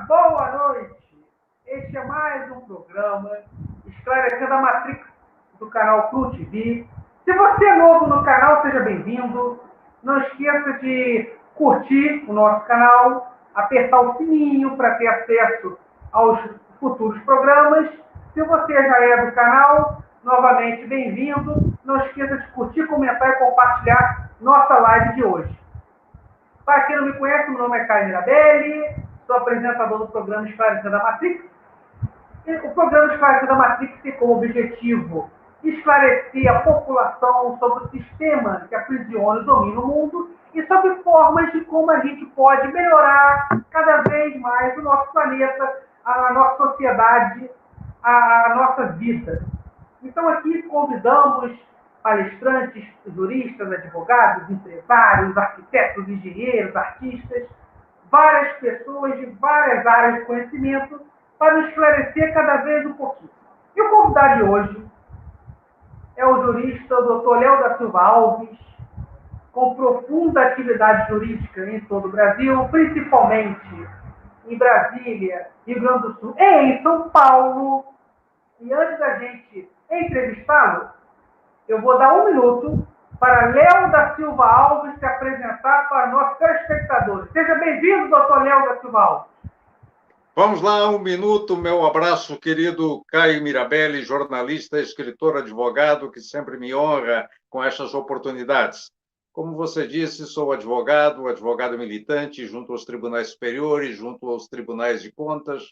boa noite. Este é mais um programa esclarecendo a Matrix do canal Clu TV. Se você é novo no canal, seja bem-vindo. Não esqueça de curtir o nosso canal, apertar o sininho para ter acesso aos futuros programas. Se você já é do canal, novamente bem-vindo. Não esqueça de curtir, comentar e compartilhar nossa live de hoje. Para quem não me conhece, meu nome é Caio Mirabelli, sou apresentador do programa Esclarecendo a Matrix. O programa Esclarecendo a Matrix tem como objetivo esclarecer a população sobre o sistema que aprisiona e domina o mundo e sobre formas de como a gente pode melhorar cada vez mais o nosso planeta, a nossa sociedade, a nossa vida. Então aqui convidamos palestrantes, juristas, advogados, empresários, arquitetos, engenheiros, artistas, várias pessoas de várias áreas de conhecimento para nos esclarecer cada vez um pouquinho. E o convidado de hoje é o jurista o Dr. Léo da Silva Alves, com profunda atividade jurídica em todo o Brasil, principalmente em Brasília, Rio Grande do Sul e em São Paulo. E antes da gente entrevistá-lo, eu vou dar 1 minuto para Léo da Silva Alves se apresentar para nossos telespectadores. Seja bem-vindo, doutor Léo da Silva Alves. Vamos lá, 1 minuto. Meu abraço, querido Caio Mirabelli, jornalista, escritor, advogado, que sempre me honra com essas oportunidades. Como você disse, sou advogado militante junto aos tribunais superiores, junto aos tribunais de contas.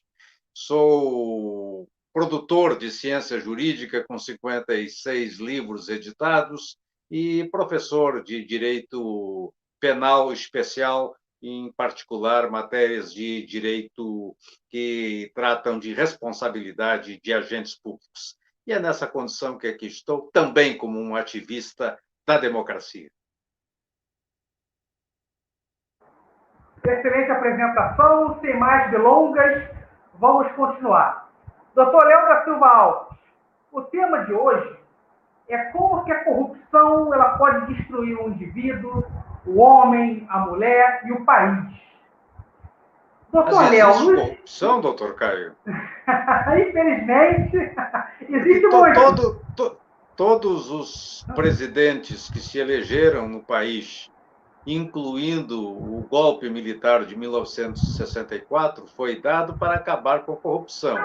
Sou produtor de ciência jurídica com 56 livros editados e professor de direito penal especial, em particular matérias de direito que tratam de responsabilidade de agentes públicos. E é nessa condição que aqui estou, também como um ativista da democracia. Excelente apresentação, sem mais delongas, vamos continuar. Doutor Léo da Silva Alves, o tema de hoje é como que a corrupção ela pode destruir o indivíduo, o homem, a mulher e o país. Doutor Léo, existe corrupção, doutor Caio? Infelizmente, existe muito. Todos os presidentes que se elegeram no país, incluindo o golpe militar de 1964, foi dado para acabar com a corrupção.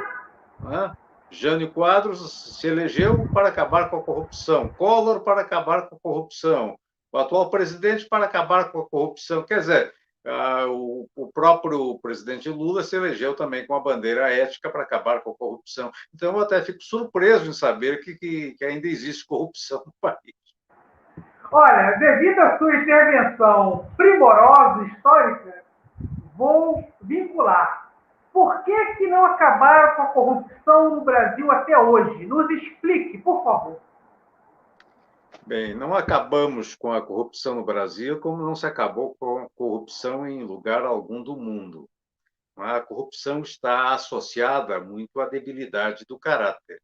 Jânio Quadros se elegeu para acabar com a corrupção, Collor para acabar com a corrupção, o atual presidente para acabar com a corrupção. Quer dizer, o próprio presidente Lula se elegeu também com a bandeira ética para acabar com a corrupção. Então, eu até fico surpreso em saber que ainda existe corrupção no país. Olha, devido à sua intervenção primorosa, histórica, vou vincular. Por que não acabaram com a corrupção no Brasil até hoje? Nos explique, por favor. Bem, não acabamos com a corrupção no Brasil como não se acabou com a corrupção em lugar algum do mundo. A corrupção está associada muito à debilidade do caráter.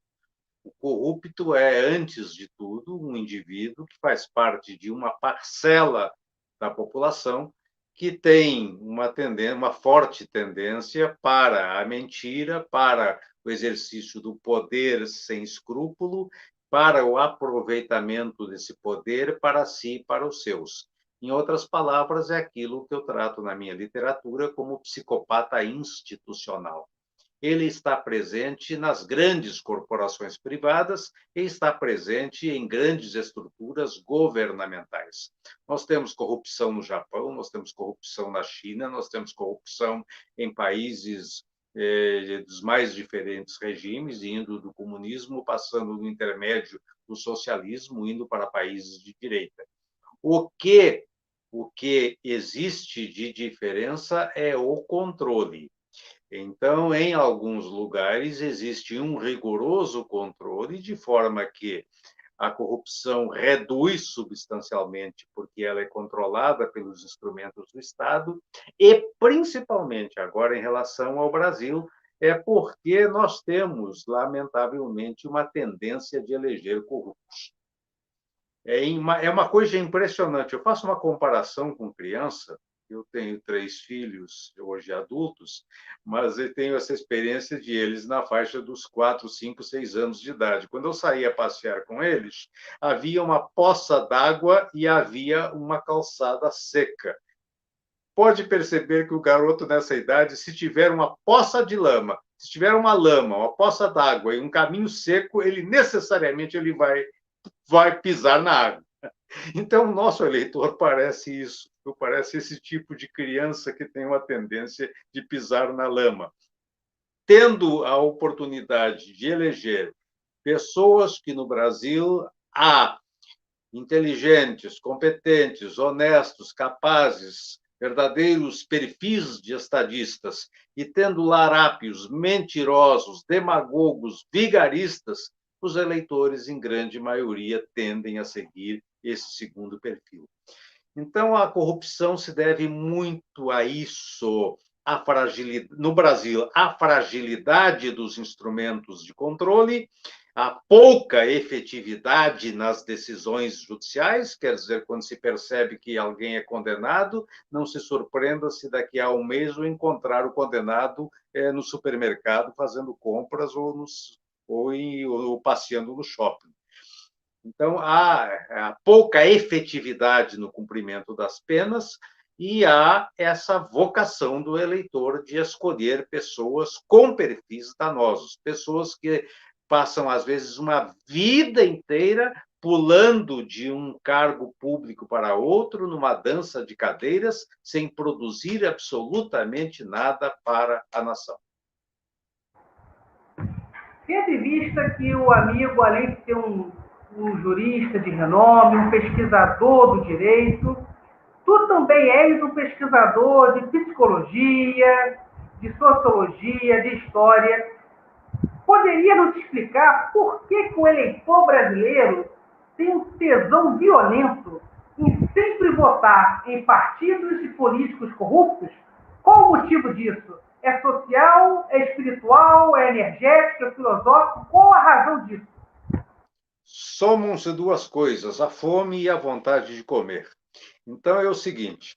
O corrupto é, antes de tudo, um indivíduo que faz parte de uma parcela da população que tem uma forte tendência para a mentira, para o exercício do poder sem escrúpulo, para o aproveitamento desse poder para si e para os seus. Em outras palavras, é aquilo que eu trato na minha literatura como psicopata institucional. Ele está presente nas grandes corporações privadas e está presente em grandes estruturas governamentais. Nós temos corrupção no Japão, nós temos corrupção na China, nós temos corrupção em países dos mais diferentes regimes, indo do comunismo, passando no intermédio do socialismo, indo para países de direita. O que existe de diferença é o controle. Então, em alguns lugares, existe um rigoroso controle, de forma que a corrupção reduz substancialmente, porque ela é controlada pelos instrumentos do Estado, e, principalmente, agora em relação ao Brasil, é porque nós temos, lamentavelmente, uma tendência de eleger corruptos. É uma coisa impressionante. Eu faço uma comparação com criança, eu tenho 3 filhos, hoje adultos, mas eu tenho essa experiência de eles na faixa dos 4, 5, 6 anos de idade. Quando eu saía passear com eles, havia uma poça d'água e havia uma calçada seca. Pode perceber que o garoto nessa idade, se tiver uma poça de lama, se tiver uma lama, uma poça d'água e um caminho seco, ele necessariamente vai pisar na água. Então, o nosso eleitor parece isso, parece esse tipo de criança que tem uma tendência de pisar na lama. Tendo a oportunidade de eleger pessoas que no Brasil há inteligentes, competentes, honestos, capazes, verdadeiros perfis de estadistas, e tendo larápios, mentirosos, demagogos, vigaristas, os eleitores, em grande maioria, tendem a seguir esse segundo perfil. Então, a corrupção se deve muito a isso. No Brasil, a fragilidade dos instrumentos de controle, a pouca efetividade nas decisões judiciais, quer dizer, quando se percebe que alguém é condenado, não se surpreenda se daqui a um mês o encontrar o condenado no supermercado fazendo compras ou passeando no shopping. Então, há pouca efetividade no cumprimento das penas e há essa vocação do eleitor de escolher pessoas com perfis danosos, pessoas que passam, às vezes, uma vida inteira pulando de um cargo público para outro, numa dança de cadeiras, sem produzir absolutamente nada para a nação. Tendo em vista que o amigo, além de ser um jurista de renome, um pesquisador do direito, tu também és um pesquisador de psicologia, de sociologia, de história. Poderia nos explicar por que o eleitor brasileiro tem um tesão violento em sempre votar em partidos e políticos corruptos? Qual o motivo disso? É social, é espiritual, é energético, é filosófico? Qual a razão disso? Somam-se duas coisas, a fome e a vontade de comer. Então, é o seguinte: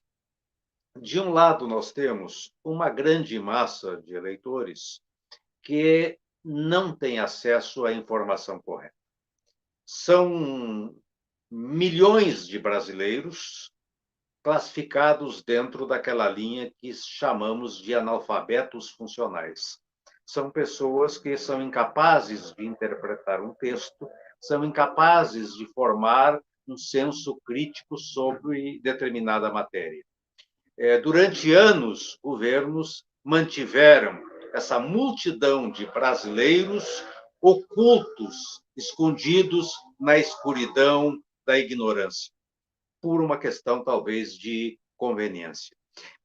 de um lado, nós temos uma grande massa de eleitores que não tem acesso à informação correta. São milhões de brasileiros classificados dentro daquela linha que chamamos de analfabetos funcionais. São pessoas que são incapazes de interpretar um texto, são incapazes de formar um senso crítico sobre determinada matéria. Durante anos, governos mantiveram essa multidão de brasileiros ocultos, escondidos na escuridão da ignorância, por uma questão, talvez, de conveniência.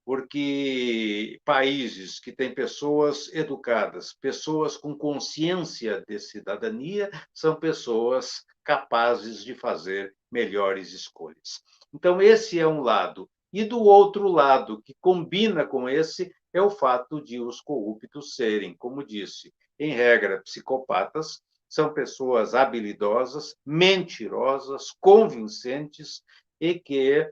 Porque países que têm pessoas educadas, pessoas com consciência de cidadania, são pessoas capazes de fazer melhores escolhas. Então, esse é um lado. E do outro lado, que combina com esse, é o fato de os corruptos serem, como disse, em regra, psicopatas, são pessoas habilidosas, mentirosas, convincentes e que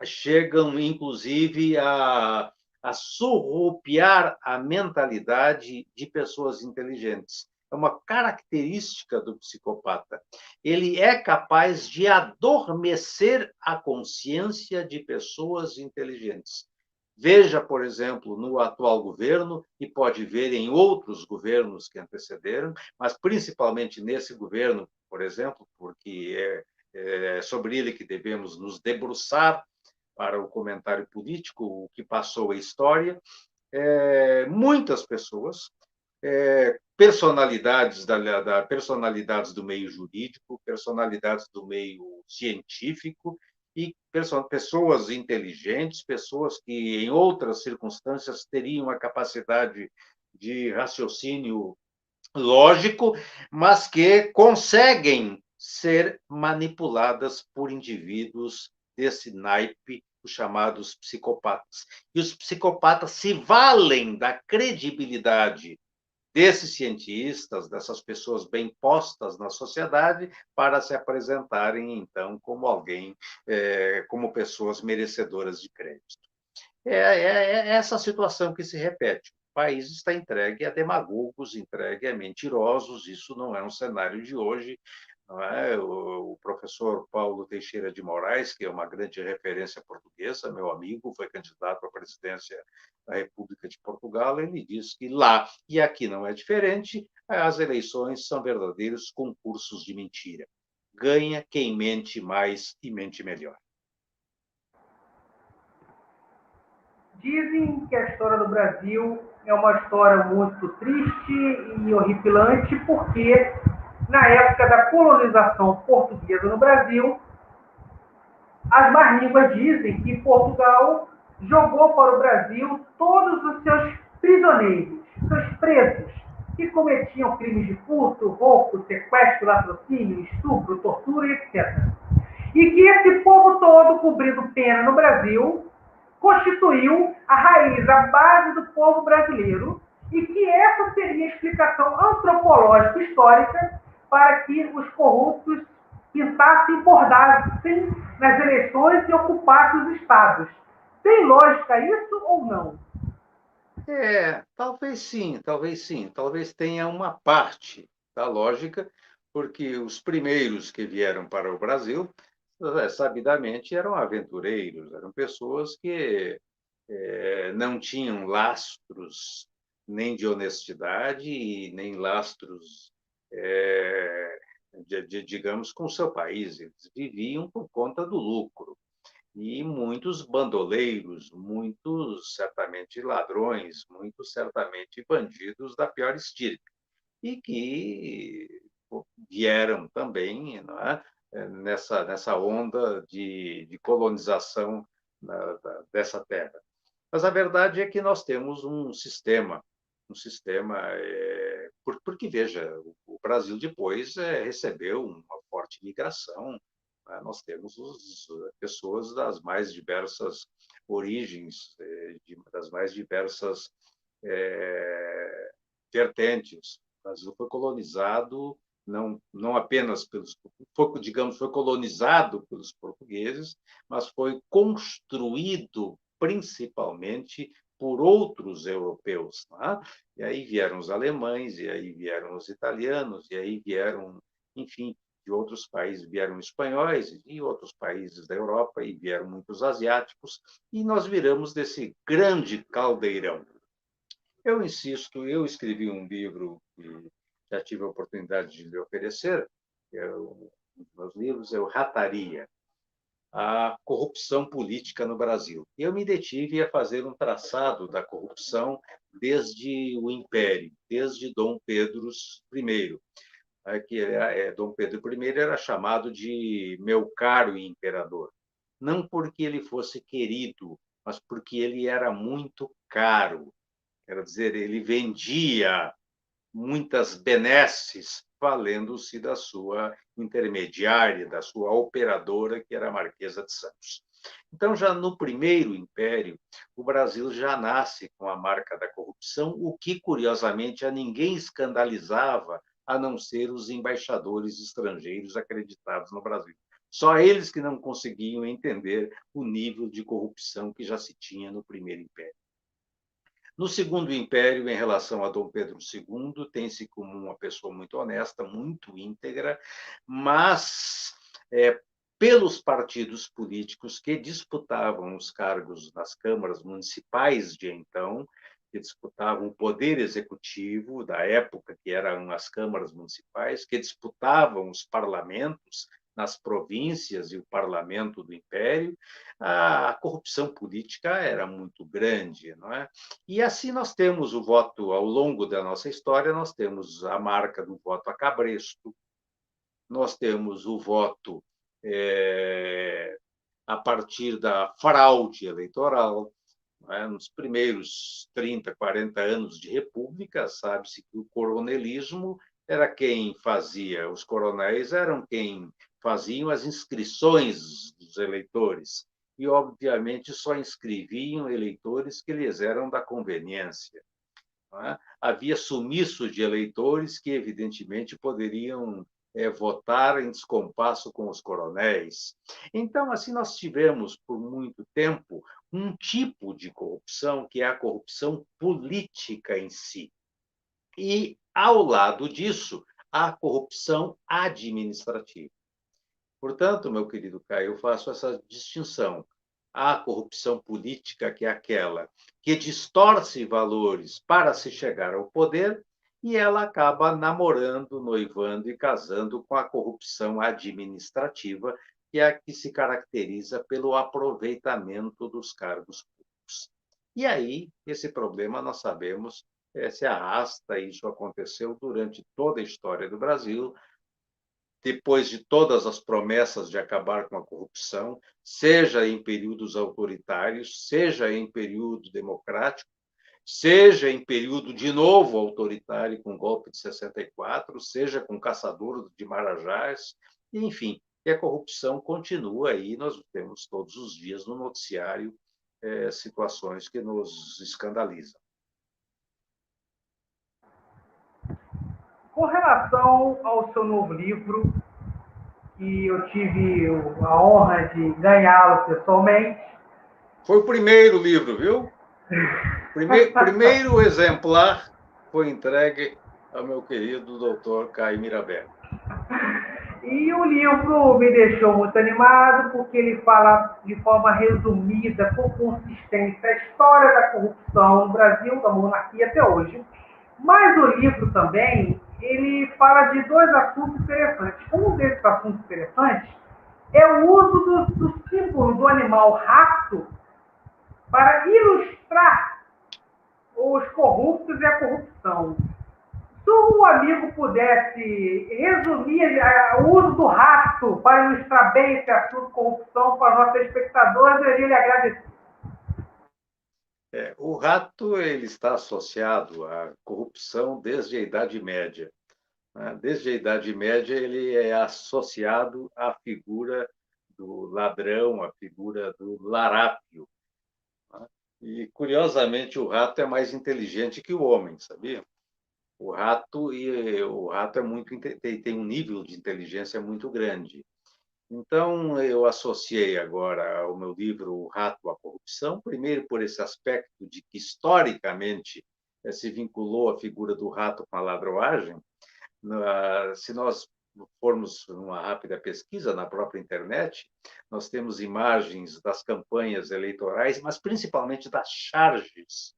chegam, inclusive, a surrupiar a mentalidade de pessoas inteligentes. É uma característica do psicopata. Ele é capaz de adormecer a consciência de pessoas inteligentes. Veja, por exemplo, no atual governo, e pode ver em outros governos que antecederam, mas principalmente nesse governo, por exemplo, porque é sobre ele que devemos nos debruçar para o comentário político, o que passou a história. Muitas pessoas, personalidades personalidades do meio jurídico, personalidades do meio científico e pessoas inteligentes, pessoas que em outras circunstâncias teriam a capacidade de raciocínio lógico, mas que conseguem ser manipuladas por indivíduos desse naipe, os chamados psicopatas. E os psicopatas se valem da credibilidade desses cientistas, dessas pessoas bem postas na sociedade, para se apresentarem, então, como alguém, como pessoas merecedoras de crédito. É essa situação que se repete. O país está entregue a demagogos, entregue a mentirosos. Isso não é um cenário de hoje. Não é? O professor Paulo Teixeira de Moraes, que é uma grande referência portuguesa, meu amigo, foi candidato à presidência da República de Portugal, ele diz que lá e aqui não é diferente, as eleições são verdadeiros concursos de mentira. Ganha quem mente mais e mente melhor. Dizem que a história do Brasil é uma história muito triste e horripilante, porque na época da colonização portuguesa no Brasil, as más línguas dizem que Portugal jogou para o Brasil todos os seus prisioneiros, seus presos, que cometiam crimes de furto, roubo, sequestro, latrocínio, estupro, tortura, etc. E que esse povo todo, cumprindo pena no Brasil, constituiu a raiz, a base do povo brasileiro, e que essa seria a explicação antropológica histórica para que os corruptos pintassem e bordassem nas eleições e ocupassem os estados. Tem lógica isso ou não? Talvez sim, talvez sim, talvez tenha uma parte da lógica, porque os primeiros que vieram para o Brasil, sabidamente, eram aventureiros, eram pessoas que não tinham lastros nem de honestidade e nem lastros, digamos, com o seu país. Eles viviam por conta do lucro. E muitos bandoleiros, muitos certamente ladrões, muitos certamente bandidos da pior estirpe, e que vieram também, não é? Nessa onda de colonização dessa terra. Mas a verdade é que nós temos um sistema, porque veja, o Brasil depois recebeu uma forte migração, né? Nós temos pessoas das mais diversas origens, das mais diversas vertentes. O Brasil foi colonizado não apenas digamos, foi colonizado pelos portugueses, mas foi construído principalmente por outros europeus. Tá? E aí vieram os alemães, e aí vieram os italianos, e aí vieram, enfim, de outros países, vieram espanhóis e outros países da Europa, e vieram muitos asiáticos, e nós viramos desse grande caldeirão. Eu insisto, eu escrevi um livro que já tive a oportunidade de lhe oferecer, um dos meus livros é o Rataria, a corrupção política no Brasil. Eu me detive a fazer um traçado da corrupção desde o Império, desde Dom Pedro I, Dom Pedro I era chamado de meu caro imperador, não porque ele fosse querido, mas porque ele era muito caro. Quero dizer, ele vendia muitas benesses valendo-se da sua intermediária, da sua operadora, que era a Marquesa de Santos. Então, já no primeiro império, o Brasil já nasce com a marca da corrupção, o que, curiosamente, a ninguém escandalizava, a não ser os embaixadores estrangeiros acreditados no Brasil. Só eles que não conseguiam entender o nível de corrupção que já se tinha no primeiro império. No Segundo Império, em relação a Dom Pedro II, tem-se como uma pessoa muito honesta, muito íntegra, mas pelos partidos políticos que disputavam os cargos nas câmaras municipais de então, que disputavam o poder executivo da época, que eram as câmaras municipais, que disputavam os parlamentos nas províncias e o parlamento do Império, a corrupção política era muito grande, não é? E assim nós temos o voto, ao longo da nossa história, nós temos a marca do voto a cabresto, nós temos o voto a partir da fraude eleitoral. É? Nos primeiros 30, 40 anos de república, sabe-se que o coronelismo era quem fazia, os coronéis eram quem faziam as inscrições dos eleitores e, obviamente, só inscreviam eleitores que lhes eram da conveniência. É? Havia sumiço de eleitores que, evidentemente, poderiam votar em descompasso com os coronéis. Então, assim, nós tivemos, por muito tempo, um tipo de corrupção, que é a corrupção política em si. E, ao lado disso, a corrupção administrativa. Portanto, meu querido Caio, eu faço essa distinção. A corrupção política, que é aquela que distorce valores para se chegar ao poder, e ela acaba namorando, noivando e casando com a corrupção administrativa, que é a que se caracteriza pelo aproveitamento dos cargos públicos. E aí, esse problema, nós sabemos, se arrasta, e isso aconteceu durante toda a história do Brasil, depois de todas as promessas de acabar com a corrupção, seja em períodos autoritários, seja em período democrático, seja em período de novo autoritário, com o golpe de 64, seja com o caçador de Marajás, enfim, e a corrupção continua aí, nós temos todos os dias no noticiário situações que nos escandalizam. Com relação ao seu novo livro, que eu tive a honra de ganhá-lo pessoalmente. Foi o primeiro livro, viu? Primeiro exemplar foi entregue ao meu querido doutor Caio Mirabelli. E o livro me deixou muito animado, porque ele fala de forma resumida, com consistência, a história da corrupção no Brasil, da monarquia até hoje. Mas o livro também, ele fala de dois assuntos interessantes. Um desses assuntos interessantes é o uso do símbolo do animal rato para ilustrar os corruptos e a corrupção. Se o amigo pudesse resumir o uso do rato para ilustrar bem esse assunto corrupção para nossos espectadores, eu iria lhe agradecer. O rato ele está associado à corrupção desde a Idade Média. Desde a Idade Média, ele é associado à figura do ladrão, à figura do larápio. E, curiosamente, o rato é mais inteligente que o homem, sabia? O rato é muito, tem um nível de inteligência muito grande. Então, eu associei agora ao meu livro O Rato à Corrupção, primeiro por esse aspecto de que, historicamente, se vinculou a figura do rato com a ladroagem. Se nós formos numa rápida pesquisa na própria internet, nós temos imagens das campanhas eleitorais, mas principalmente das charges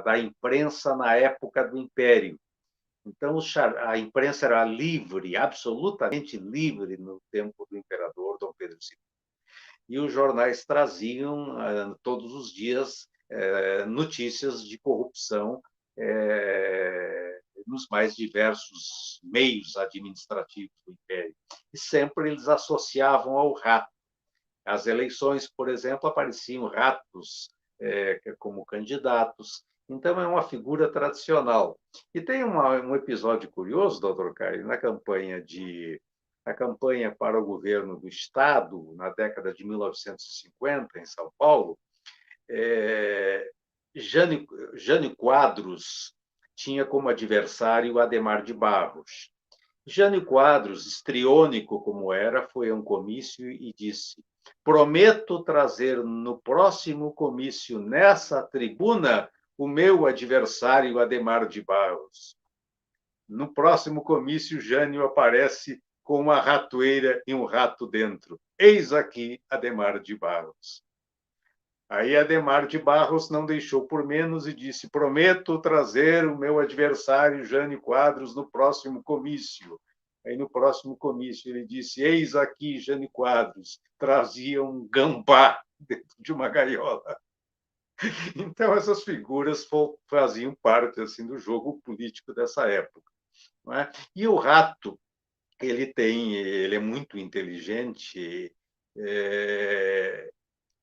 da imprensa na época do Império. Então, a imprensa era livre, absolutamente livre, no tempo do imperador Dom Pedro II. E os jornais traziam, todos os dias, notícias de corrupção nos mais diversos meios administrativos do Império. E sempre eles associavam ao rato. As eleições, por exemplo, apareciam ratos como candidatos. Então, é uma figura tradicional. E tem um episódio curioso, doutor Caio, na campanha para o governo do Estado, na década de 1950, em São Paulo, Jânio Quadros tinha como adversário Adhemar de Barros. Jânio Quadros, histriônico como era, foi a um comício e disse: prometo trazer no próximo comício, nessa tribuna, o meu adversário Adhemar de Barros. No próximo comício, Jânio aparece com uma ratoeira e um rato dentro. Eis aqui Adhemar de Barros. Aí Adhemar de Barros não deixou por menos e disse: prometo trazer o meu adversário Jânio Quadros no próximo comício. Aí no próximo comício ele disse: eis aqui Jânio Quadros. Trazia um gambá dentro de uma gaiola. Então essas figuras faziam parte assim do jogo político dessa época, não é? E o rato, ele é muito inteligente,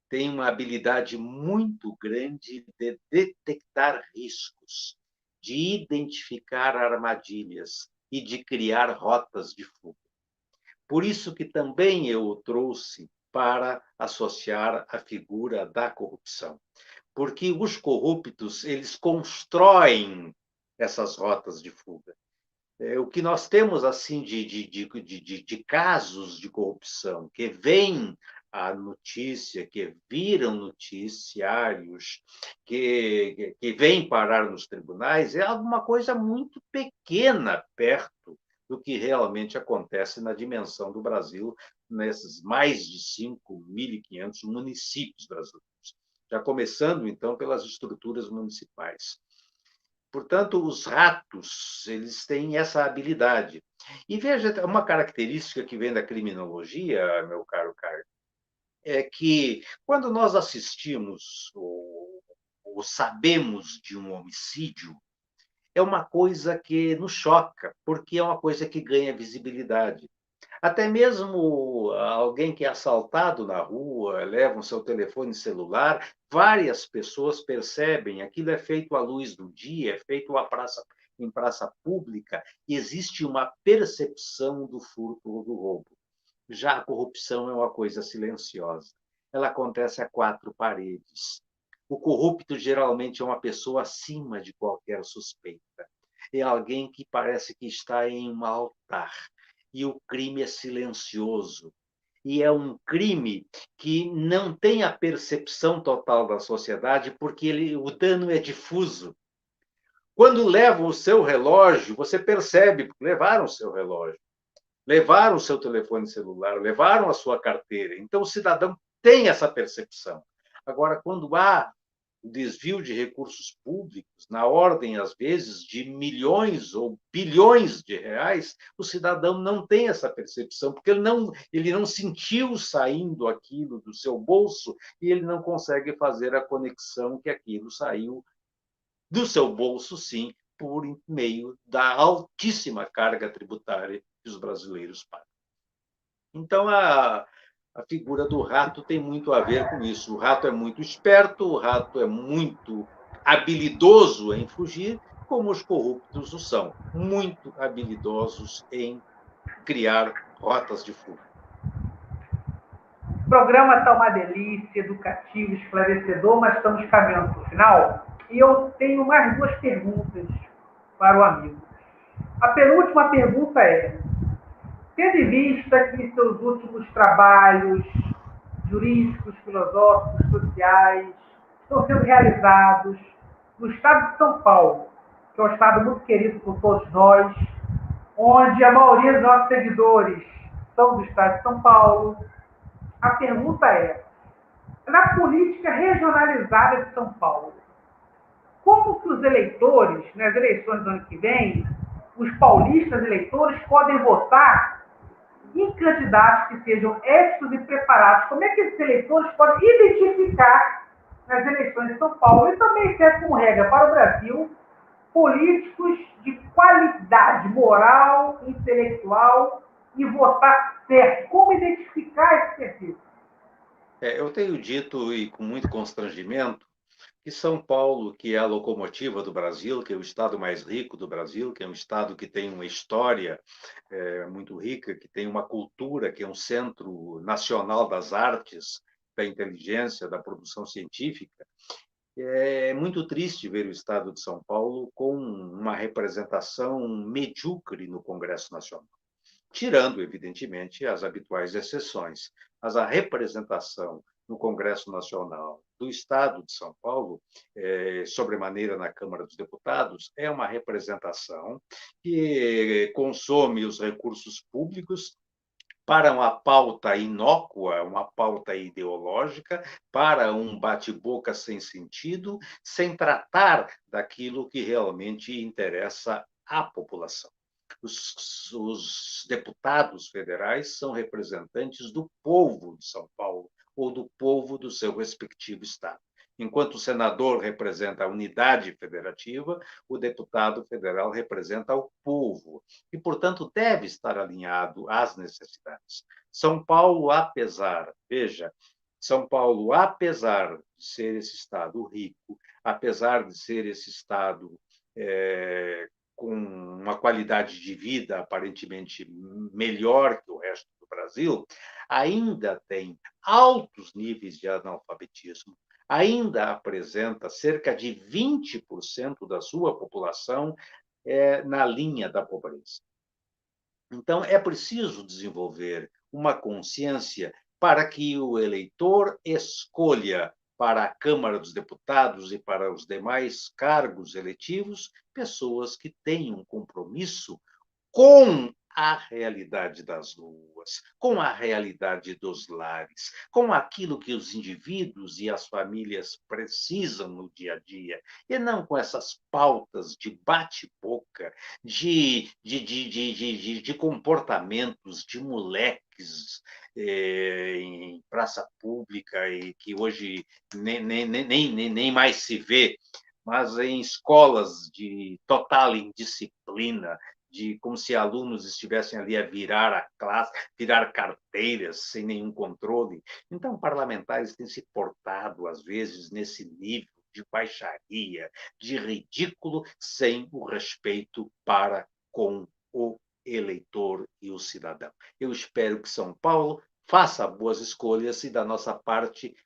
tem uma habilidade muito grande de detectar riscos, de identificar armadilhas e de criar rotas de fuga. Por isso que também eu o trouxe para associar a figura da corrupção. Porque os corruptos, eles constroem essas rotas de fuga. O que nós temos assim de casos de corrupção que vêm a notícia, que viram noticiários, que vêm parar nos tribunais, é alguma coisa muito pequena perto do que realmente acontece na dimensão do Brasil, nesses mais de 5.500 municípios brasileiros. Já começando, então, pelas estruturas municipais. Portanto, os ratos, eles têm essa habilidade. E veja, uma característica que vem da criminologia, meu caro Caio, é que quando nós assistimos ou sabemos de um homicídio, é uma coisa que nos choca, porque é uma coisa que ganha visibilidade. Até mesmo alguém que é assaltado na rua, leva o seu telefone celular, várias pessoas percebem, aquilo é feito à luz do dia, é feito em praça pública, e existe uma percepção do furto ou do roubo. Já a corrupção é uma coisa silenciosa. Ela acontece a quatro paredes. O corrupto geralmente é uma pessoa acima de qualquer suspeita. É alguém que parece que está em um altar. E o crime é silencioso. E é um crime que não tem a percepção total da sociedade, porque o dano é difuso. Quando levam o seu relógio, você percebe, porque levaram o seu relógio, levaram o seu telefone celular, levaram a sua carteira. Então, o cidadão tem essa percepção. Agora, quando há o desvio de recursos públicos, na ordem, às vezes, de milhões ou bilhões de reais, o cidadão não tem essa percepção, porque ele não sentiu saindo aquilo do seu bolso e ele não consegue fazer a conexão que aquilo saiu do seu bolso, sim, por meio da altíssima carga tributária que os brasileiros pagam. Então, a figura do rato tem muito a ver com isso. O rato é muito esperto, o rato é muito habilidoso em fugir, como os corruptos o são, muito habilidosos em criar rotas de fuga. O programa está uma delícia, educativo, esclarecedor, mas estamos caminhando para o final. E eu tenho mais duas perguntas para o amigo. A penúltima pergunta é: tendo em vista que seus últimos trabalhos jurídicos, filosóficos, sociais estão sendo realizados no estado de São Paulo, que é um estado muito querido por todos nós, onde a maioria dos nossos seguidores são do estado de São Paulo, a pergunta é: na política regionalizada de São Paulo, como que os eleitores, nas eleições do ano que vem, os paulistas eleitores podem votar em candidatos que sejam éticos e preparados? Como é que esses eleitores podem identificar nas eleições de São Paulo? E também serve como regra para o Brasil políticos de qualidade moral, intelectual e votar certo. Como identificar esse perfil? Eu tenho dito, e com muito constrangimento, que São Paulo, que é a locomotiva do Brasil, que é o estado mais rico do Brasil, que é um estado que tem uma história muito rica, que tem uma cultura, que é um centro nacional das artes, da inteligência, da produção científica, é muito triste ver o estado de São Paulo com uma representação medíocre no Congresso Nacional, tirando, evidentemente, as habituais exceções. Mas a representação no Congresso Nacional do Estado de São Paulo, sobremaneira na Câmara dos Deputados, é uma representação que consome os recursos públicos para uma pauta inócua, uma pauta ideológica, para um bate-boca sem sentido, sem tratar daquilo que realmente interessa à população. Os deputados federais são representantes do povo de São Paulo ou do povo do seu respectivo estado. Enquanto o senador representa a unidade federativa, o deputado federal representa o povo e, portanto, deve estar alinhado às necessidades. São Paulo, veja, São Paulo, apesar de ser esse estado rico, apesar de ser esse estado com uma qualidade de vida aparentemente melhor que o resto do Brasil, ainda tem altos níveis de analfabetismo, ainda apresenta cerca de 20% da sua população na linha da pobreza. Então, é preciso desenvolver uma consciência para que o eleitor escolha para a Câmara dos Deputados e para os demais cargos eletivos pessoas que tenham compromisso com a realidade das ruas, com a realidade dos lares, com aquilo que os indivíduos e as famílias precisam no dia a dia, e não com essas pautas de bate-boca, de comportamentos de moleques em praça pública e que hoje nem mais se vê, mas em escolas de total indisciplina, de como se alunos estivessem ali a virar a classe, virar carteiras sem nenhum controle. Então, parlamentares têm se portado, às vezes, nesse nível de baixaria, de ridículo, sem o respeito para com o eleitor e o cidadão. Eu espero que São Paulo faça boas escolhas e, da nossa parte,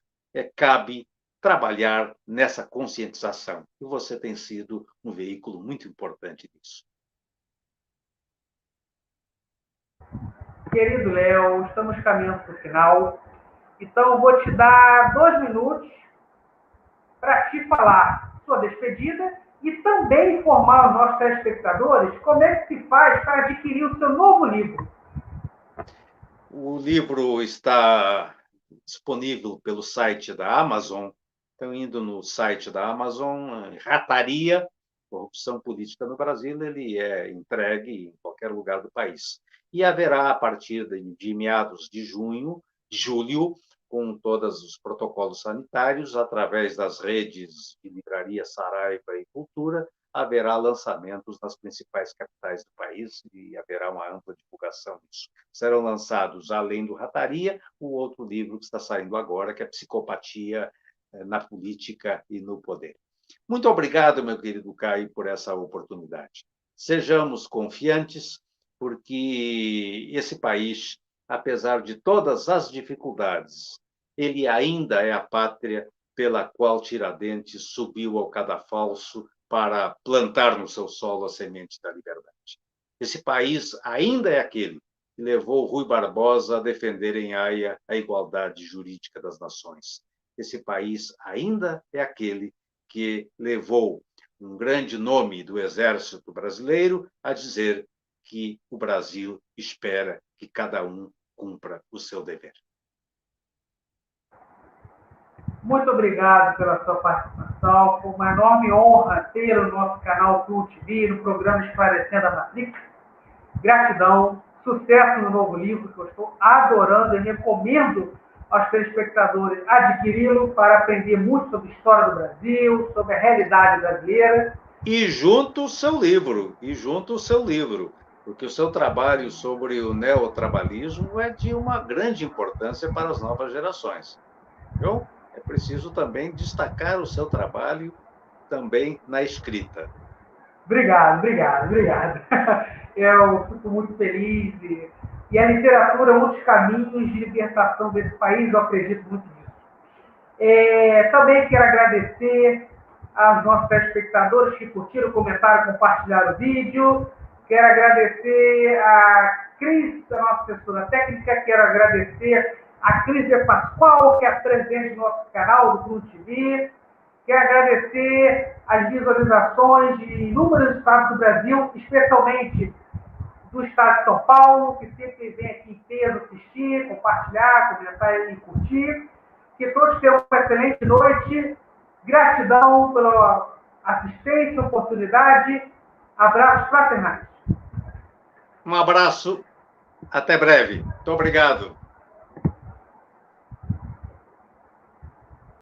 cabe trabalhar nessa conscientização. E você tem sido um veículo muito importante nisso. Querido Léo, estamos caminhando para o final, então eu vou te dar 2 minutos para te falar sua despedida e também informar os nossos telespectadores como é que se faz para adquirir o seu novo livro. O livro está disponível pelo site da Amazon. Então, indo no site da Amazon, Rataria, Corrupção Política no Brasil, ele é entregue em qualquer lugar do país. E haverá, a partir de meados de julho, com todos os protocolos sanitários, através das redes de livraria Saraiva e Cultura, haverá lançamentos nas principais capitais do país e haverá uma ampla divulgação disso. Serão lançados, além do Rataria, o outro livro que está saindo agora, que é Psicopatia na Política e no Poder. Muito obrigado, meu querido Caio, por essa oportunidade. Sejamos confiantes, porque esse país, apesar de todas as dificuldades, ele ainda é a pátria pela qual Tiradentes subiu ao cadafalso para plantar no seu solo a semente da liberdade. Esse país ainda é aquele que levou Rui Barbosa a defender em Haia a igualdade jurídica das nações. Esse país ainda é aquele que levou um grande nome do Exército brasileiro a dizer que o Brasil espera que cada um cumpra o seu dever. Muito obrigado pela sua participação. Foi uma enorme honra ter o nosso canal Cult TV no programa Esclarecendo a Matrix. Gratidão, sucesso no novo livro, que eu estou adorando e recomendo aos telespectadores adquiri-lo para aprender muito sobre a história do Brasil, sobre a realidade brasileira. E junto o seu livro, porque o seu trabalho sobre o neotrabalhismo é de uma grande importância para as novas gerações. Então, é preciso também destacar o seu trabalho também na escrita. Obrigado. Eu fico muito feliz. E a literatura é um dos caminhos de libertação desse país, eu acredito muito nisso. Também quero agradecer aos nossos telespectadores que curtiram, comentaram, compartilharam o vídeo. Quero agradecer a Cris, a nossa assessora técnica. Quero agradecer a Cris Pascoal, que é a presidente do nosso canal, do Cult TV. Quero agradecer as visualizações de inúmeros estados do Brasil, especialmente do estado de São Paulo, que sempre vem aqui em peso assistir, compartilhar, comentar e curtir. Que todos tenham uma excelente noite. Gratidão pela assistência, oportunidade. Abraços fraternais. Um abraço. Até breve. Muito obrigado.